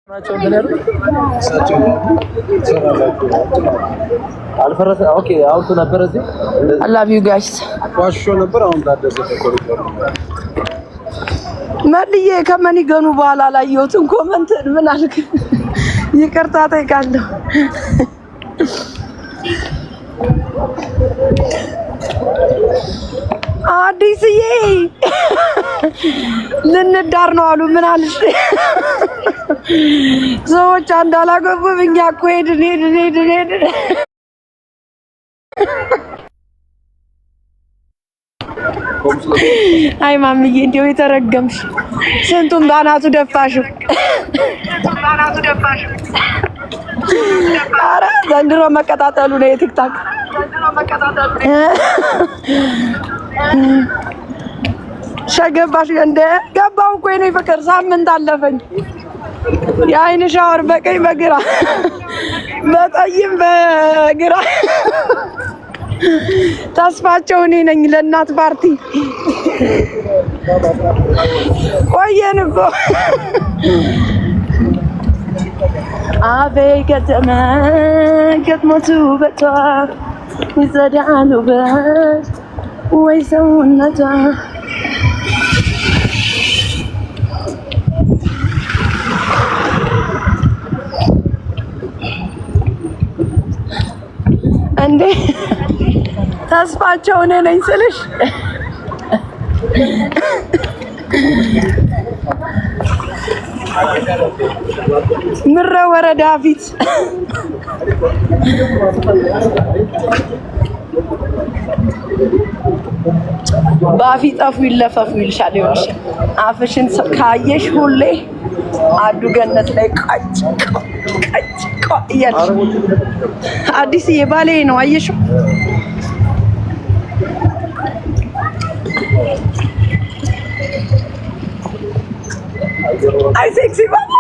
ናቸው ምን ያሉ እሳቸው ሰራላችሁ አልፈረሰ ኦኬ አውቶ ነበር እዚህ I love you guys ዋሾ ነበር አሁን ታደሰ ተቆርጧል መልዬ ከመን ይገኑ በኋላ ላየሁትን ኮሜንት ምን አልክ ይቅርታ ጠይቃለሁ አዲስዬ ልንዳር ነው አሉ ምን አልሽ ሰዎች አንዳላገቡም እኛ እኮ ሄድን አይ ማሚዬ እንደው የተረገምሽ ስንቱን ባናቱ ደፋሽው አረ ዘንድሮ መቀጣጠሉ ነው የቲክታክ ሸገባሽ እንደ ገባው እኮ ነው ፍቅር ሳምንት አለፈኝ የአይን ሻወር በቀኝ በግራ በቀይም በግራ ተስፋቸው እኔ ነኝ ለእናት ፓርቲ ቆየን እኮ አቤ ከተማ ከተሞቱ በቷ ይዘዳሉ በት ወይ ሰውነቷ እንዴ ተስፋቸው እኔ ነኝ ስልሽ ምረ ወረዳ ፊት ባፊ ጠፉ ይለፈፉ ይልሻል ይሆንሽ አፍሽን ካየሽ ሁሌ አዱ ገነት ላይ ቃጭ እያልሽ አዲስ የባሌ ነው አየሽው አይ ሴክሲ ባባ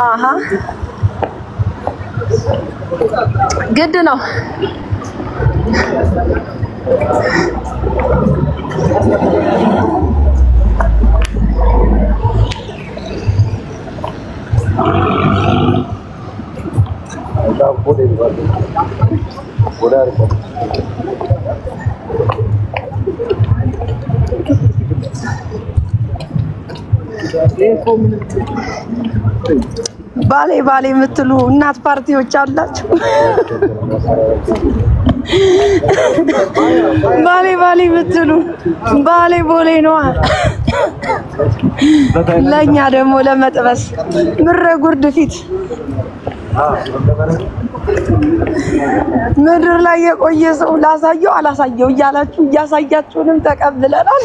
አሃ ግድ ነው ባሌ የምትሉ እናት ፓርቲዎች አላችሁ ባሌ የምትሉ ባሌ ቦሌ ነው ለኛ ደግሞ ለመጥበስ ምረ ጉርድ ፊት ምድር ላይ የቆየ ሰው ላሳየው አላሳየው እያላችሁ እያሳያችሁንም ተቀብለናል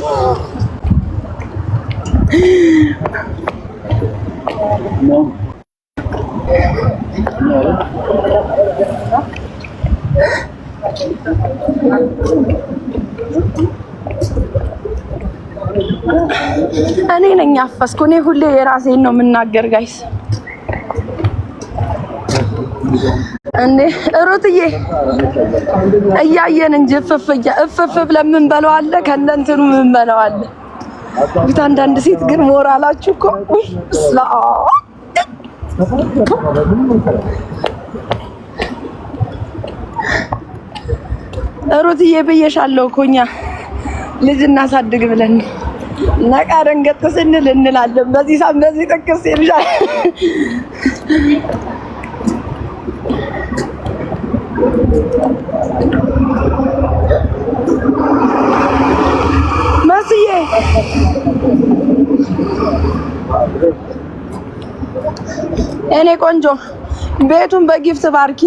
እኔ ነኝ አፈስኩ እኔ ሁሌ የራሴን ነው የምናገር ጋይስ እንዴ ሩትዬ እያየን እንጂ እፍፍ ብለን ምን በለው አለ ከእንደንትኑ ምን በለው አለ አንዳንድ ሴት ግን ሞራላችሁ እኮ ስላ ሩትዬ ብዬሻለሁ እኮ እኛ ልጅ እናሳድግ ብለን ነቃ ደንገጥ ስንል እንላለን በዚህ ሳም በዚህ ጥቅስ ይልሻል መስዬ እኔ ቆንጆ ቤቱን በጊፍት ባርኪ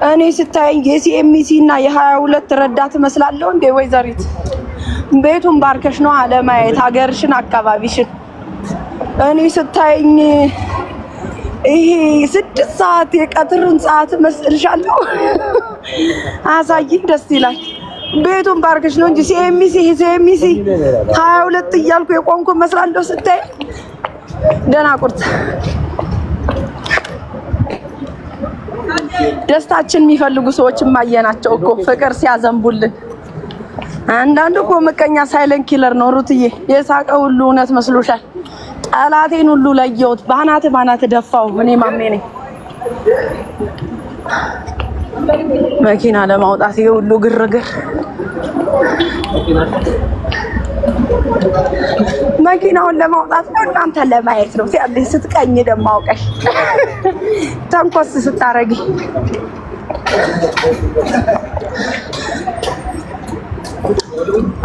እኔ ስታየኝ የሲኤምሲ እና የ22 ረዳት መስላለሁ እንዴ ወይዘሪት ቤቱን ባርከሽ ነው አለማየት ሀገርሽን አካባቢሽን እኔ ስታየኝ ይሄ 6 ሰዓት የቀትርን ሰዓት መስልሻለሁ አሳይኝ ደስ ይላል ቤቱን ባርከሽ ነው እንጂ ሲኤምሲ 22 እያልኩ የቆምኩ መስላለሁ ስታይ ደና ቁርጥ ደስታችን የሚፈልጉ ሰዎች ማየናቸው እኮ ፍቅር ሲያዘንቡልን አንዳንዱ እኮ ምቀኛ ሳይለንት ኪለር ነው ሩትዬ። የሳቀ ሁሉ እውነት መስሎሻል? ጠላቴን ሁሉ ለየሁት። ባናት ደፋው። እኔ ማሜ ነኝ። መኪና ለማውጣት ይሄ ሁሉ ግርግር። መኪናውን ለማውጣት ነው እናንተ ለማየት ነው። ሲያለኝ ስትቀኝ ደግሞ አውቀሽ ተንኮስ ስታረጊ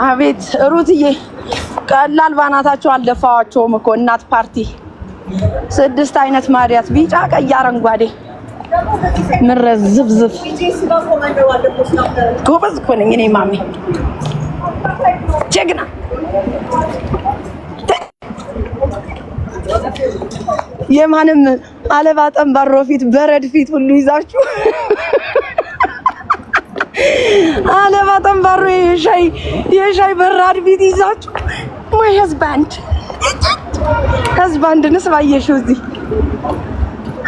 አቤት ሩትዬ፣ ቀላል ባናታቸው አልደፋዋቸውም እኮ እናት ፓርቲ 6 አይነት ማዲያት ቢጫ፣ ቀይ፣ አረንጓዴ ምረዝ ዝብዝብ። ጎበዝ እኮ ነኝ እኔ ማሜ፣ ጀግና። የማንም አለባ ጠንባሮ ፊት በረድ ፊት ሁሉ ይዛችሁ አለባ ጠንባሮ የሻይ በራድ ፊት ይዛችሁ ማይ ህዝባንድንስ ባየሽው እዚህ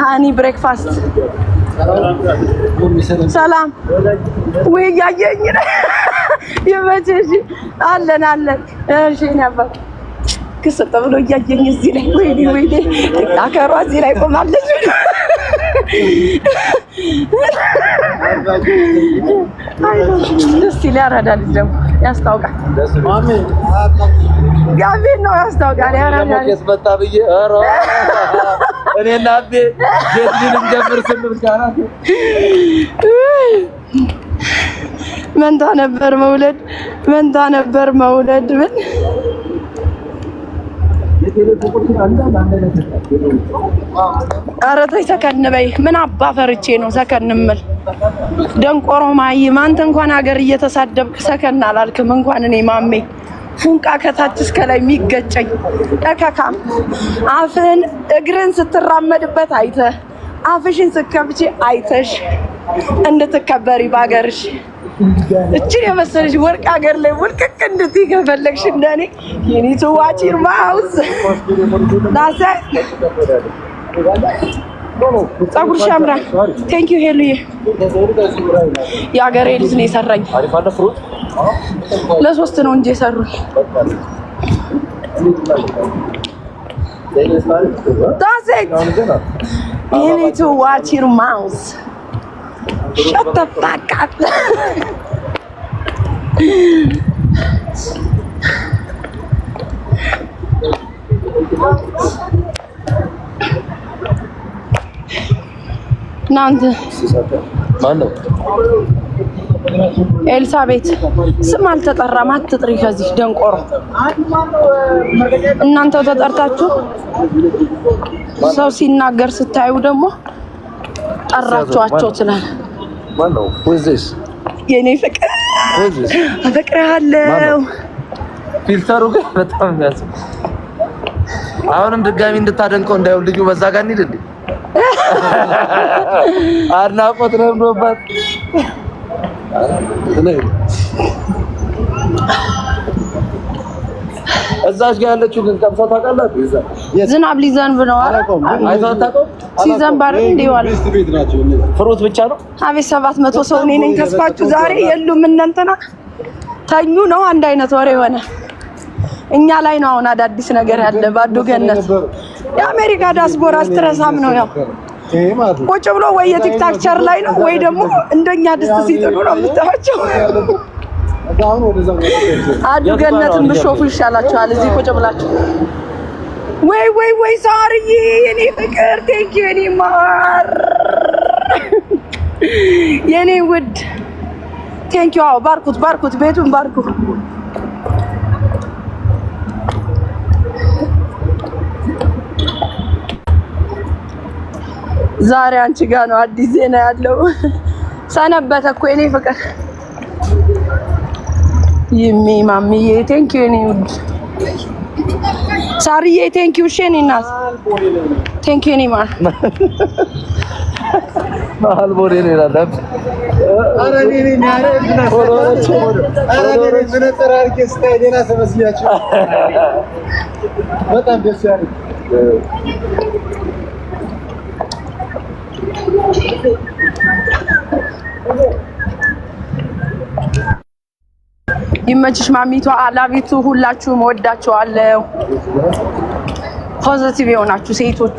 ሃኒ ብሬክፋስት ሰላም ወይ ያየኝ ይመችሽ። አለን እሺ ነበር ክስጥ ብሎ እያየኝ እዚህ ላይ ወይኔ አከሯ እዚህ ላይ ቆማለች። ደስ ይላል። ያራዳል ደግሞ ያስታውቃል። ጋቤን ነው ያስታውቃል። ያራዳል የስመጣ ብዬ እኔና አቤ ጀድልን ጀምር ስንል ጋራ መንታ ነበር መውለድ ምን ኧረ ተይ ሰከን በይ። ምን አባ ፈርቼ ነው ሰከን እምል? ደንቆሮ ማይም አንተ እንኳን ሀገር እየተሳደብክ ሰከን አላልክም። እንኳን እኔ ማሜ ፉንቃ ከታች እስከ ላይ የሚገጨኝ እከካም አፍን እግርን ስትራመድበት አይተህ አፍሽን ስትከፍቺ አይተሽ እንድትከበሪ ባገርሽ እቺን የመሰለሽ ወርቅ ሀገር ላይ ውልቅቅ እንድትይ ከፈለግሽ እንደኔ የኔቱ ዋቺር ማውዝ ዳሰ ፀጉርሽ ያምራል። ቴንክ ዩ ሄሉዬ። የሀገሬ ልጅ ነው የሰራኝ። ለ3 ነው እንጂ የሰሩኝ። ዳሰ የኔቱ ዋቺር ማውዝ Shut the fuck up. እናንተ ማነው? ኤልሳቤት ስም አልተጠራም። አትጥሪ ከዚህ ደንቆሮ። እናንተው ተጠርታችሁ ሰው ሲናገር ስታዩ ደግሞ ጠራችኋቸው ትላል። ማነው? ወይስ የኔ ፍቅር አፈቅርሃለሁ። ፊልተሩ ግን በጣም ያስ አሁንም ድጋሚ እንድታደንቀው እንዳይው ልጁ በዛ ጋር እንሂድ እንዴ? አድናቆት ነው እንደውበት እዛች ጋር ያለችው ግን ቀምሳ ታውቃላችሁ? ዝናብ ሊዘንብ ነው። አይተኸው ታውቀው? ሲዘንብ አይደል እንዴ? ዋለ ፍሩት ብቻ ነው። አቤት 700 ሰው እኔ ነኝ ተስፋችሁ። ዛሬ የሉም እነንተና ተኙ ነው። አንድ አይነት ወሬ ሆነ። እኛ ላይ ነው አሁን አዳዲስ ነገር ያለ። ባዶ ገነት የአሜሪካ ዲያስፖራ ስትረሳም ነው ያው ቁጭ ብሎ ወይ የቲክታክ ቸር ላይ ነው ወይ ደግሞ እንደኛ ድስት ሲጥሉ ነው የምታዩቸው። አዱ ገነትን ብሾፉ ይሻላችኋል እዚህ ቁጭ ብላችሁ። ወይ ሳርዬ የኔ ፍቅር ቴንክ ዩ የኔ ማር የኔ ውድ ቴንክ ዩ። አዎ ባርኩት ቤቱን ባርኩ። ዛሬ አንቺ ጋር ነው አዲስ ዜና ያለው። ሰነበተ እኮ የኔ ፍቅር ይሚ ማሚዬ ቴንክ ዩ የኔ ውድ ሳርዬ ቴንክ ዩ። እሺ የኔ እናት ቴንክ ዩ የኔ ማር መሀል ቦሌ ነው ይላል። ኧረ እኔ መነጽር አድርጌ ስታይ ሌላ ሰው መስያቸው በጣም ደስ ያለኝ ይመችሽ ማሚቷ። አላቢቱ ሁላችሁም ወዳችኋለሁ። ፖዚቲቭ የሆናችሁ ሴቶች